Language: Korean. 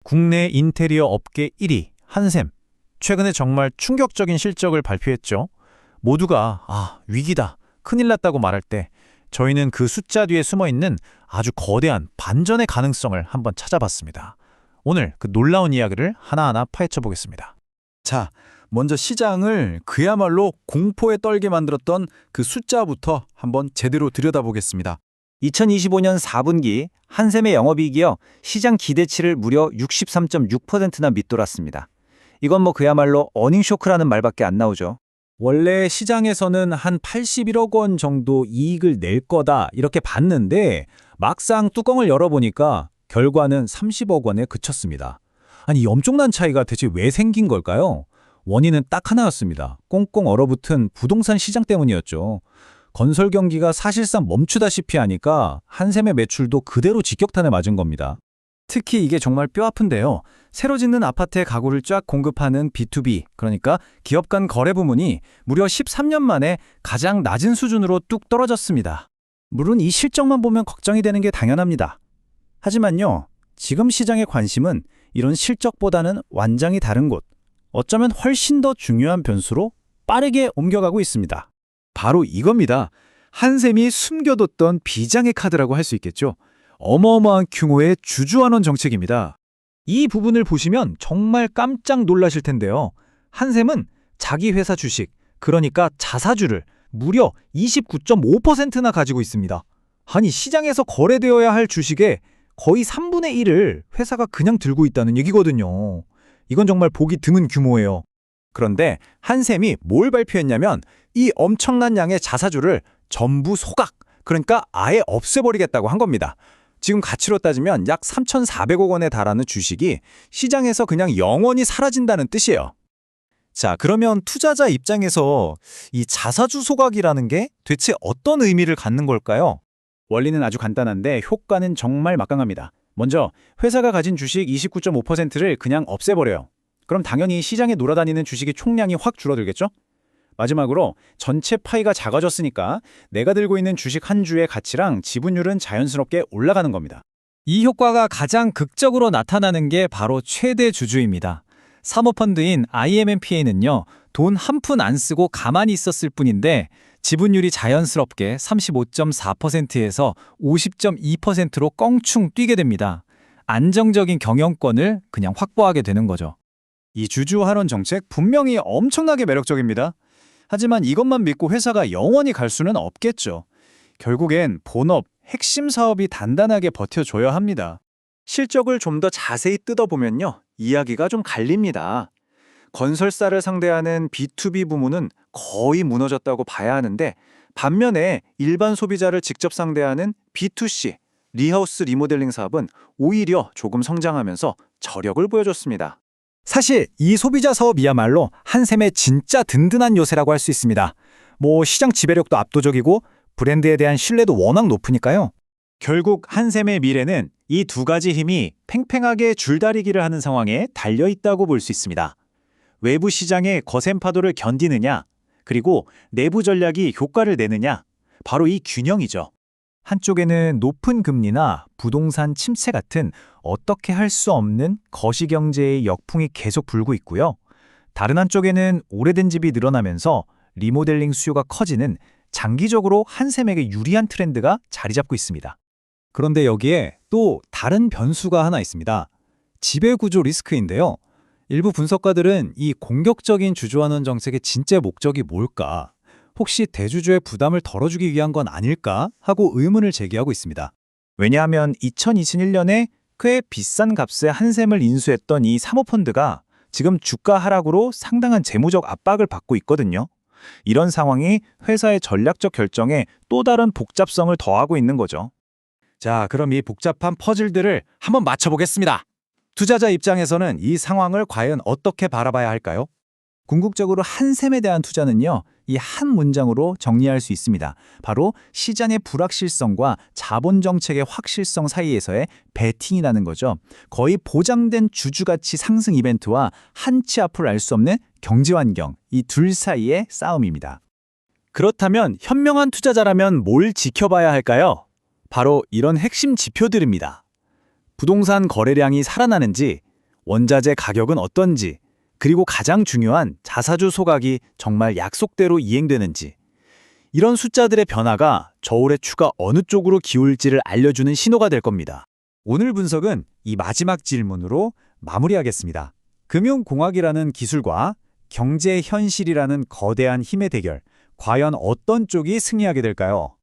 국내 인테리어 업계 1위 한샘. 최근에 정말 충격적인 실적을 발표했죠. 모두가 위기다, 큰일 났다고 말할 때 저희는 그 숫자 뒤에 숨어있는 아주 거대한 반전의 가능성을 한번 찾아봤습니다. 오늘 그 놀라운 이야기를 하나하나 파헤쳐 보겠습니다. 자, 먼저 시장을 그야말로 공포에 떨게 만들었던 그 숫자부터 한번 제대로 들여다보겠습니다. 2025년 4분기 한샘의 영업이익이요, 시장 기대치를 무려 63.6%나 밑돌았습니다. 이건 그야말로 어닝 쇼크라는 말밖에 안 나오죠. 원래 시장에서는 한 81억 원 정도 이익을 낼 거다 이렇게 봤는데 막상 뚜껑을 열어보니까 결과는 30억 원에 그쳤습니다. 아니, 이 엄청난 차이가 대체 왜 생긴 걸까요? 원인은 딱 하나였습니다. 꽁꽁 얼어붙은 부동산 시장 때문이었죠. 건설 경기가 사실상 멈추다시피 하니까 한샘의 매출도 그대로 직격탄을 맞은 겁니다. 특히 이게 정말 뼈아픈데요. 새로 짓는 아파트의 가구를 쫙 공급하는 B2B, 그러니까 기업 간 거래 부문이 무려 13년 만에 가장 낮은 수준으로 뚝 떨어졌습니다. 물론 이 실적만 보면 걱정이 되는 게 당연합니다. 하지만요, 지금 시장의 관심은 이런 실적보다는 완전히 다른 곳, 어쩌면 훨씬 더 중요한 변수로 빠르게 옮겨가고 있습니다. 바로 이겁니다. 한샘이 숨겨뒀던 비장의 카드라고 할 수 있겠죠. 어마어마한 규모의 주주환원 정책입니다. 이 부분을 보시면 정말 깜짝 놀라실 텐데요. 한샘은 자기 회사 주식, 그러니까 자사주를 무려 29.5%나 가지고 있습니다. 아니, 시장에서 거래되어야 할 주식의 거의 3분의 1을 회사가 그냥 들고 있다는 얘기거든요. 이건 정말 보기 드문 규모예요. 그런데 한샘이 뭘 발표했냐면 이 엄청난 양의 자사주를 전부 소각, 그러니까 아예 없애버리겠다고 한 겁니다. 지금 가치로 따지면 약 3,400억 원에 달하는 주식이 시장에서 그냥 영원히 사라진다는 뜻이에요. 자, 그러면 투자자 입장에서 이 자사주 소각이라는 게 대체 어떤 의미를 갖는 걸까요? 원리는 아주 간단한데 효과는 정말 막강합니다. 먼저 회사가 가진 주식 29.5%를 그냥 없애버려요. 그럼 당연히 시장에 놀아다니는 주식의 총량이 확 줄어들겠죠? 마지막으로 전체 파이가 작아졌으니까 내가 들고 있는 주식 한 주의 가치랑 지분율은 자연스럽게 올라가는 겁니다. 이 효과가 가장 극적으로 나타나는 게 바로 최대 주주입니다. 사모펀드인 IMMPA는요, 돈 한 푼 안 쓰고 가만히 있었을 뿐인데 지분율이 자연스럽게 35.4%에서 50.2%로 껑충 뛰게 됩니다. 안정적인 경영권을 그냥 확보하게 되는 거죠. 이 주주 환원 정책 분명히 엄청나게 매력적입니다. 하지만 이것만 믿고 회사가 영원히 갈 수는 없겠죠. 결국엔 본업, 핵심 사업이 단단하게 버텨줘야 합니다. 실적을 좀 더 자세히 뜯어보면요, 이야기가 좀 갈립니다. 건설사를 상대하는 B2B 부문은 거의 무너졌다고 봐야 하는데, 반면에 일반 소비자를 직접 상대하는 B2C, 리하우스 리모델링 사업은 오히려 조금 성장하면서 저력을 보여줬습니다. 사실 이 소비자 사업이야말로 한샘의 진짜 든든한 요새라고 할 수 있습니다. 시장 지배력도 압도적이고 브랜드에 대한 신뢰도 워낙 높으니까요. 결국 한샘의 미래는 이 두 가지 힘이 팽팽하게 줄다리기를 하는 상황에 달려있다고 볼 수 있습니다. 외부 시장의 거센 파도를 견디느냐, 그리고 내부 전략이 효과를 내느냐, 바로 이 균형이죠. 한쪽에는 높은 금리나 부동산 침체 같은 어떻게 할 수 없는 거시경제의 역풍이 계속 불고 있고요. 다른 한쪽에는 오래된 집이 늘어나면서 리모델링 수요가 커지는 장기적으로 한샘에게 유리한 트렌드가 자리 잡고 있습니다. 그런데 여기에 또 다른 변수가 하나 있습니다. 지배구조 리스크인데요. 일부 분석가들은 이 공격적인 주주환원 정책의 진짜 목적이 뭘까? 혹시 대주주의 부담을 덜어주기 위한 건 아닐까? 하고 의문을 제기하고 있습니다. 왜냐하면 2021년에 꽤 비싼 값에 한샘을 인수했던 이 사모펀드가 지금 주가 하락으로 상당한 재무적 압박을 받고 있거든요. 이런 상황이 회사의 전략적 결정에 또 다른 복잡성을 더하고 있는 거죠. 자, 그럼 이 복잡한 퍼즐들을 한번 맞춰보겠습니다. 투자자 입장에서는 이 상황을 과연 어떻게 바라봐야 할까요? 궁극적으로 한샘에 대한 투자는요, 이 한 문장으로 정리할 수 있습니다. 바로 시장의 불확실성과 자본 정책의 확실성 사이에서의 배팅이라는 거죠. 거의 보장된 주주가치 상승 이벤트와 한치 앞을 알 수 없는 경제 환경, 이 둘 사이의 싸움입니다. 그렇다면 현명한 투자자라면 뭘 지켜봐야 할까요? 바로 이런 핵심 지표들입니다. 부동산 거래량이 살아나는지, 원자재 가격은 어떤지, 그리고 가장 중요한 자사주 소각이 정말 약속대로 이행되는지, 이런 숫자들의 변화가 저울의 추가 어느 쪽으로 기울지를 알려주는 신호가 될 겁니다. 오늘 분석은 이 마지막 질문으로 마무리하겠습니다. 금융공학이라는 기술과 경제 현실이라는 거대한 힘의 대결, 과연 어떤 쪽이 승리하게 될까요?